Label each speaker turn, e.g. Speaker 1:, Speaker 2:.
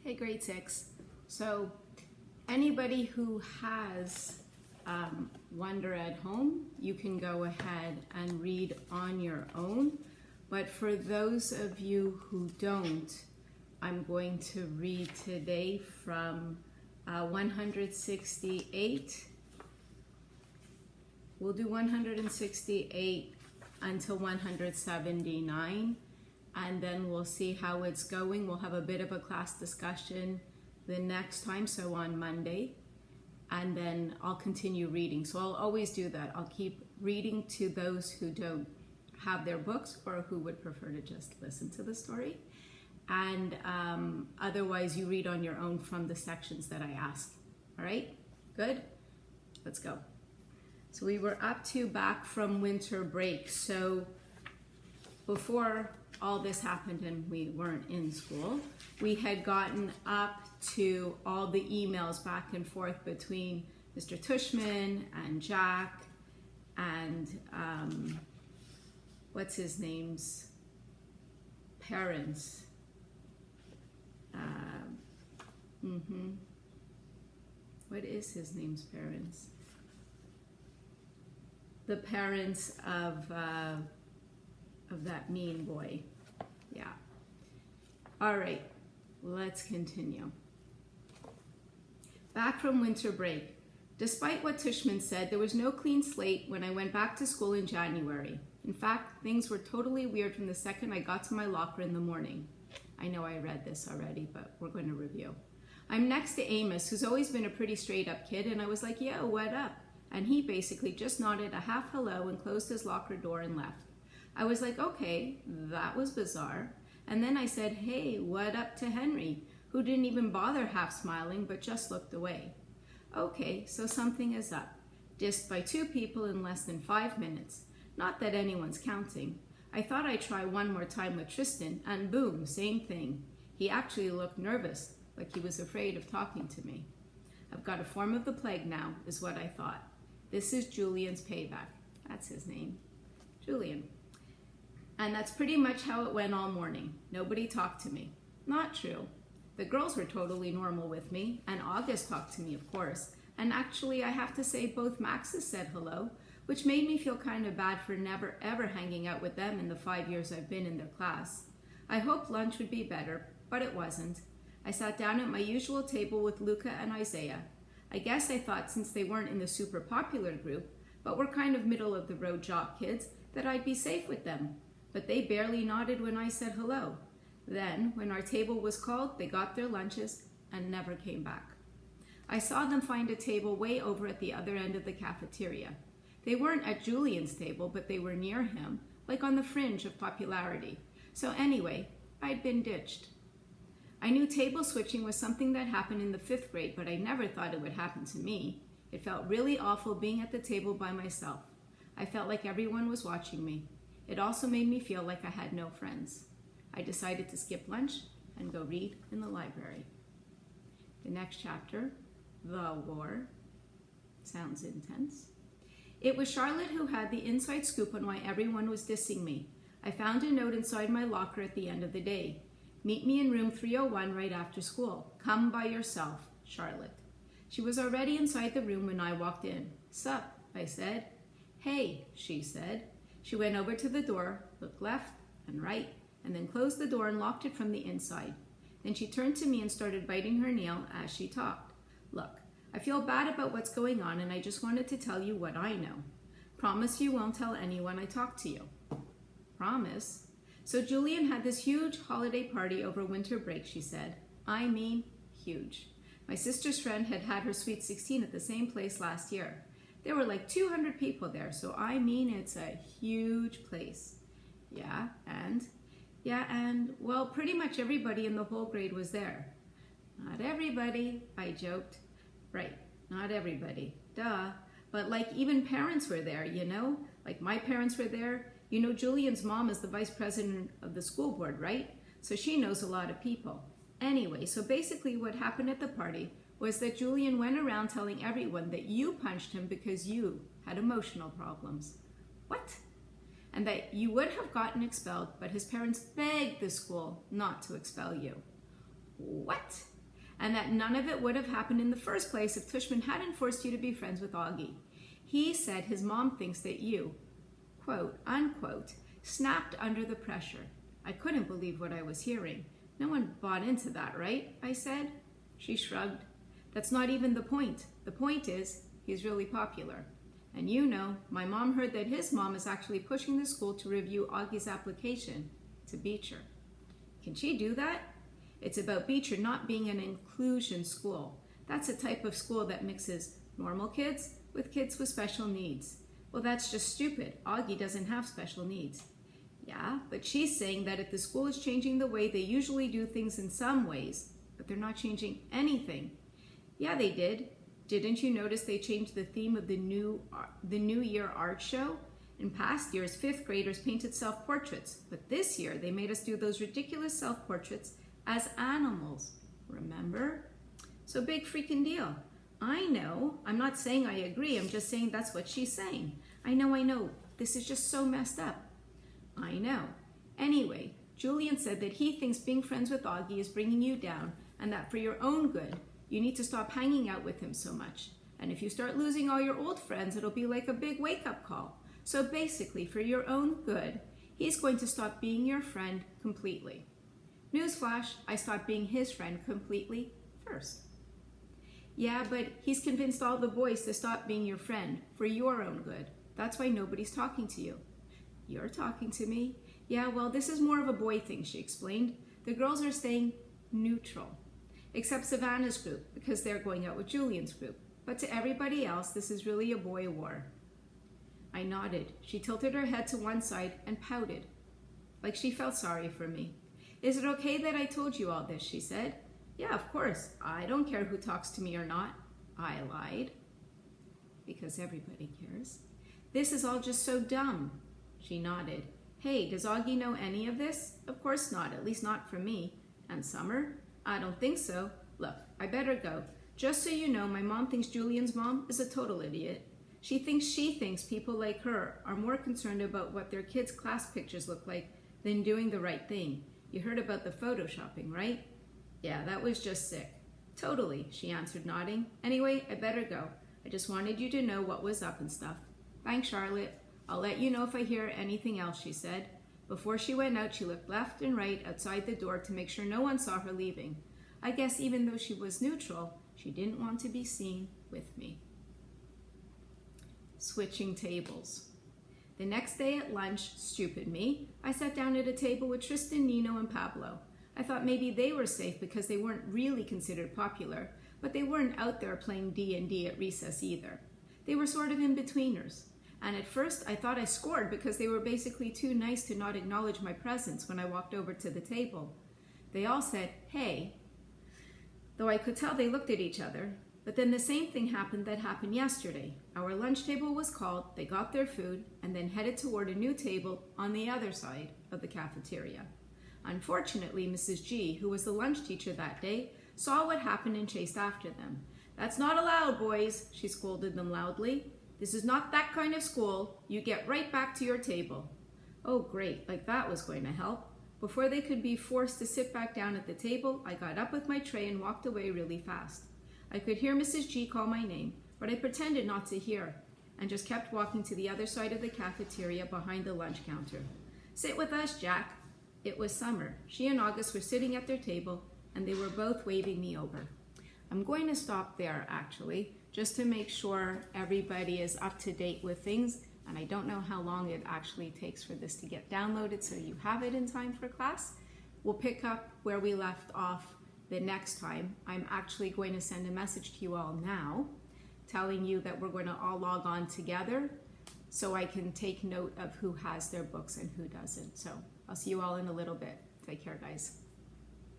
Speaker 1: Hey, grade 6. So anybody who has Wonder at home, you can go ahead and read on your own. But for those of you who don't, I'm going to read today from 168. We'll do 168 until 179. And then we'll see how it's going. We'll have a bit of a class discussion the next time, so on Monday. And then I'll continue reading. So I'll always do that. I'll keep reading to those who don't have their books or who would prefer to just listen to the story. And otherwise, you read on your own from the sections that I ask. All right? Good? Let's go. So we were up to back from winter break. So before all this happened and we weren't in school, we had gotten up to all the emails back and forth between Mr. Tushman and Jack and what's his name's parents. What is his name's parents? The parents of that mean boy. Yeah. All right, let's continue. Back from winter break. Despite what Tushman said, there was no clean slate when I went back to school in January. In fact, things were totally weird from the second I got to my locker in the morning. I know I read this already, but we're going to review. I'm next to Amos, who's always been a pretty straight up kid, and I was like, yo, what up? And he basically just nodded a half hello and closed his locker door and left. I was like, okay, that was bizarre. And then I said, hey, what up to Henry, who didn't even bother half smiling, but just looked away. Okay, so something is up. Dissed by 2 people in less than 5 minutes. Not that anyone's counting. I thought I'd try one more time with Tristan, and boom, same thing. He actually looked nervous, like he was afraid of talking to me. I've got a form of the plague now, is what I thought. This is Julian's payback. That's his name. Julian. And that's pretty much how it went all morning. Nobody talked to me. Not true. The girls were totally normal with me, and August talked to me, of course. And actually, I have to say both Maxes said hello, which made me feel kind of bad for never ever hanging out with them in the 5 years I've been in their class. I hoped lunch would be better, but it wasn't. I sat down at my usual table with Luca and Isaiah. I guess I thought since they weren't in the super popular group, but were kind of middle of the road jock kids, that I'd be safe with them. But they barely nodded when I said hello. Then, when our table was called, they got their lunches and never came back. I saw them find a table way over at the other end of the cafeteria. They weren't at Julian's table, but they were near him, like on the fringe of popularity. So anyway, I'd been ditched. I knew table switching was something that happened in the 5th grade, but I never thought it would happen to me. It felt really awful being at the table by myself. I felt like everyone was watching me. It also made me feel like I had no friends. I decided to skip lunch and go read in the library. The next chapter, The War. Sounds intense. It was Charlotte who had the inside scoop on why everyone was dissing me. I found a note inside my locker at the end of the day. Meet me in room 301 right after school. Come by yourself, Charlotte. She was already inside the room when I walked in. Sup, I said. Hey, she said. She went over to the door, looked left and right, and then closed the door and locked it from the inside. Then she turned to me and started biting her nail as she talked. Look, I feel bad about what's going on, and I just wanted to tell you what I know. Promise you won't tell anyone I talk to you. Promise? So Julian had this huge holiday party over winter break, she said. I mean, huge. My sister's friend had had her sweet 16 at the same place last year. There were like 200 people there, so I mean it's a huge place. Yeah, and, well, pretty much everybody in the whole grade was there. Not everybody, I joked. Right, not everybody, duh. But like even parents were there, you know? Like my parents were there. You know Julian's mom is the vice president of the school board, right? So she knows a lot of people. Anyway, so basically what happened at the party was that Julian went around telling everyone that you punched him because you had emotional problems. What? And that you would have gotten expelled, but his parents begged the school not to expel you. What? and that none of it would have happened in the first place if Tushman hadn't forced you to be friends with Augie. He said his mom thinks that you, quote, unquote, snapped under the pressure. I couldn't believe what I was hearing. No one bought into that, right? I said. She shrugged. That's not even the point. The point is, he's really popular. And you know, my mom heard that his mom is actually pushing the school to review Augie's application to Beecher. Can she do that? It's about Beecher not being an inclusion school. That's a type of school that mixes normal kids with kids with special needs. Well, that's just stupid. Augie doesn't have special needs. Yeah, but she's saying that if the school is changing the way they usually do things in some ways, but they're not changing anything. Yeah, they did. Didn't you notice they changed the theme of the New Year art show? In past years, 5th graders painted self-portraits, but this year they made us do those ridiculous self-portraits as animals. Remember? So big freaking deal. I know. I'm not saying I agree. I'm just saying that's what she's saying. I know. This is just so messed up. I know. Anyway, Julian said that he thinks being friends with Augie is bringing you down, and that for your own good, you need to stop hanging out with him so much. And if you start losing all your old friends, it'll be like a big wake-up call. So basically, for your own good, he's going to stop being your friend completely. Newsflash, I stopped being his friend completely first. Yeah, but he's convinced all the boys to stop being your friend for your own good. That's why nobody's talking to you. You're talking to me? Yeah, well, this is more of a boy thing, she explained. The girls are staying neutral, except Savannah's group, because they're going out with Julian's group. But to everybody else, this is really a boy war. I nodded. She tilted her head to one side and pouted, like she felt sorry for me. Is it okay that I told you all this, she said. Yeah, of course. I don't care who talks to me or not. I lied. Because everybody cares. This is all just so dumb. She nodded. Hey, does Augie know any of this? Of course not, at least not from me. And Summer? I don't think so. Look, I better go. Just so you know, my mom thinks Julian's mom is a total idiot. She thinks people like her are more concerned about what their kids' class pictures look like than doing the right thing. You heard about the photoshopping, right? Yeah, that was just sick. Totally, she answered, nodding. Anyway, I better go. I just wanted you to know what was up and stuff. Thanks, Charlotte. I'll let you know if I hear anything else, she said. Before she went out, she looked left and right outside the door to make sure no one saw her leaving. I guess even though she was neutral, she didn't want to be seen with me. Switching tables. The next day at lunch, stupid me, I sat down at a table with Tristan, Nino, and Pablo. I thought maybe they were safe because they weren't really considered popular, but they weren't out there playing D&D at recess either. They were sort of in-betweeners. And at first, I thought I scored because they were basically too nice to not acknowledge my presence when I walked over to the table. They all said, hey, though I could tell they looked at each other. But then the same thing happened that happened yesterday. Our lunch table was called, they got their food, and then headed toward a new table on the other side of the cafeteria. Unfortunately, Mrs. G, who was the lunch teacher that day, saw what happened and chased after them. That's not allowed, boys, she scolded them loudly. This is not that kind of school. You get right back to your table. Oh, great, like that was going to help. Before they could be forced to sit back down at the table, I got up with my tray and walked away really fast. I could hear Mrs. G call my name, but I pretended not to hear and just kept walking to the other side of the cafeteria behind the lunch counter. Sit with us, Jack. It was Summer. She and August were sitting at their table, and they were both waving me over. I'm going to stop there, actually, just to make sure everybody is up to date with things, and I don't know how long it actually takes for this to get downloaded so you have it in time for class. We'll pick up where we left off the next time. I'm actually going to send a message to you all now telling you that we're going to all log on together so I can take note of who has their books and who doesn't. So I'll see you all in a little bit. Take care, guys.